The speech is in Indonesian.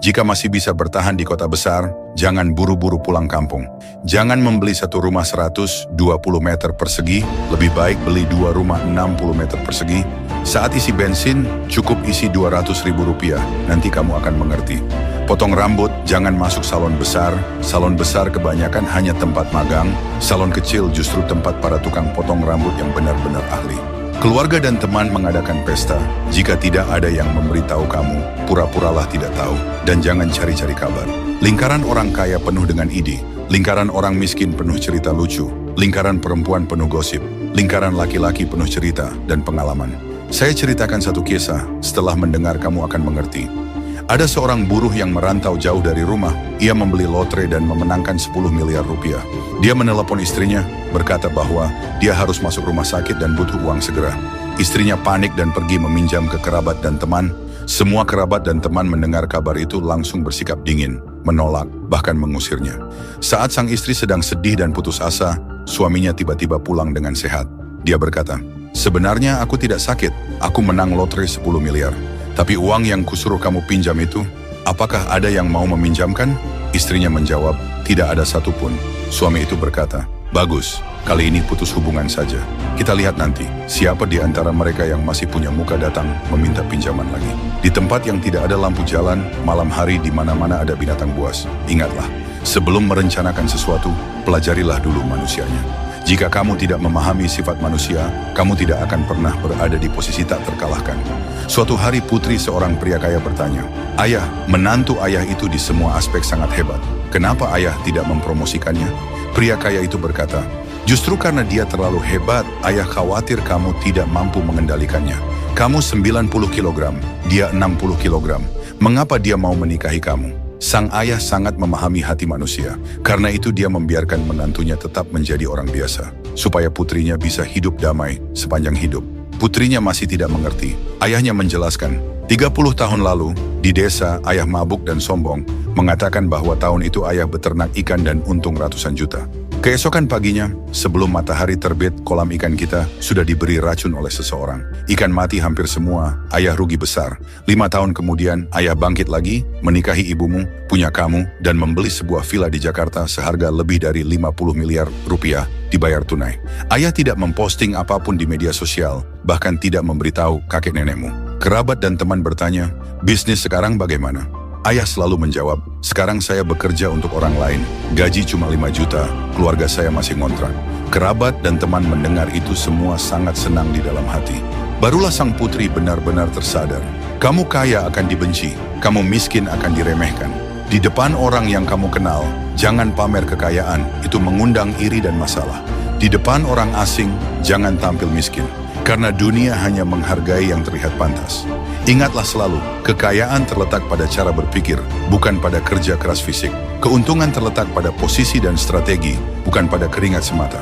Jika masih bisa bertahan di kota besar, jangan buru-buru pulang kampung. Jangan membeli satu rumah 120 meter persegi, lebih baik beli dua rumah 60 meter persegi. Saat isi bensin, cukup isi 200 ribu rupiah, nanti kamu akan mengerti. Potong rambut, jangan masuk salon besar. Salon besar kebanyakan hanya tempat magang, salon kecil justru tempat para tukang potong rambut yang benar-benar ahli. Keluarga dan teman mengadakan pesta, jika tidak ada yang memberitahu kamu, pura-puralah tidak tahu, dan jangan cari-cari kabar. Lingkaran orang kaya penuh dengan ide, lingkaran orang miskin penuh cerita lucu, lingkaran perempuan penuh gosip, lingkaran laki-laki penuh cerita dan pengalaman. Saya ceritakan satu kisah, setelah mendengar kamu akan mengerti. Ada seorang buruh yang merantau jauh dari rumah. Ia membeli lotre dan memenangkan 10 miliar rupiah. Dia menelepon istrinya, berkata bahwa dia harus masuk rumah sakit dan butuh uang segera. Istrinya panik dan pergi meminjam ke kerabat dan teman. Semua kerabat dan teman mendengar kabar itu langsung bersikap dingin, menolak, bahkan mengusirnya. Saat sang istri sedang sedih dan putus asa, suaminya tiba-tiba pulang dengan sehat. Dia berkata, "Sebenarnya aku tidak sakit, aku menang lotre 10 miliar. Tapi uang yang kusuruh kamu pinjam itu, apakah ada yang mau meminjamkan?" Istrinya menjawab, "Tidak ada satupun." Suami itu berkata, "Bagus, kali ini putus hubungan saja. Kita lihat nanti, siapa di antara mereka yang masih punya muka datang meminta pinjaman lagi." Di tempat yang tidak ada lampu jalan, malam hari di mana-mana ada binatang buas. Ingatlah, sebelum merencanakan sesuatu, pelajarilah dulu manusianya. Jika kamu tidak memahami sifat manusia, kamu tidak akan pernah berada di posisi tak terkalahkan. Suatu hari putri seorang pria kaya bertanya, "Ayah, menantu ayah itu di semua aspek sangat hebat. Kenapa ayah tidak mempromosikannya?" Pria kaya itu berkata, "Justru karena dia terlalu hebat, ayah khawatir kamu tidak mampu mengendalikannya. Kamu 90 kilogram, dia 60 kilogram. Mengapa dia mau menikahi kamu?" Sang ayah sangat memahami hati manusia. Karena itu dia membiarkan menantunya tetap menjadi orang biasa, supaya putrinya bisa hidup damai sepanjang hidup. Putrinya masih tidak mengerti. Ayahnya menjelaskan, 30 tahun lalu, di desa ayah mabuk dan sombong, mengatakan bahwa tahun itu ayah beternak ikan dan untung ratusan juta. Keesokan paginya, sebelum matahari terbit, kolam ikan kita sudah diberi racun oleh seseorang. Ikan mati hampir semua, ayah rugi besar. 5 tahun kemudian, ayah bangkit lagi, menikahi ibumu, punya kamu, dan membeli sebuah villa di Jakarta seharga lebih dari 50 miliar rupiah, dibayar tunai. Ayah tidak memposting apapun di media sosial, bahkan tidak memberitahu kakek nenekmu. Kerabat dan teman bertanya, "Bisnis sekarang bagaimana?" Ayah selalu menjawab, "Sekarang saya bekerja untuk orang lain, gaji cuma 5 juta, keluarga saya masih ngontrak." Kerabat dan teman mendengar itu semua sangat senang di dalam hati. Barulah sang putri benar-benar tersadar. Kamu kaya akan dibenci, kamu miskin akan diremehkan. Di depan orang yang kamu kenal, jangan pamer kekayaan, itu mengundang iri dan masalah. Di depan orang asing, jangan tampil miskin, karena dunia hanya menghargai yang terlihat pantas. Ingatlah selalu, kekayaan terletak pada cara berpikir, bukan pada kerja keras fisik. Keuntungan terletak pada posisi dan strategi, bukan pada keringat semata.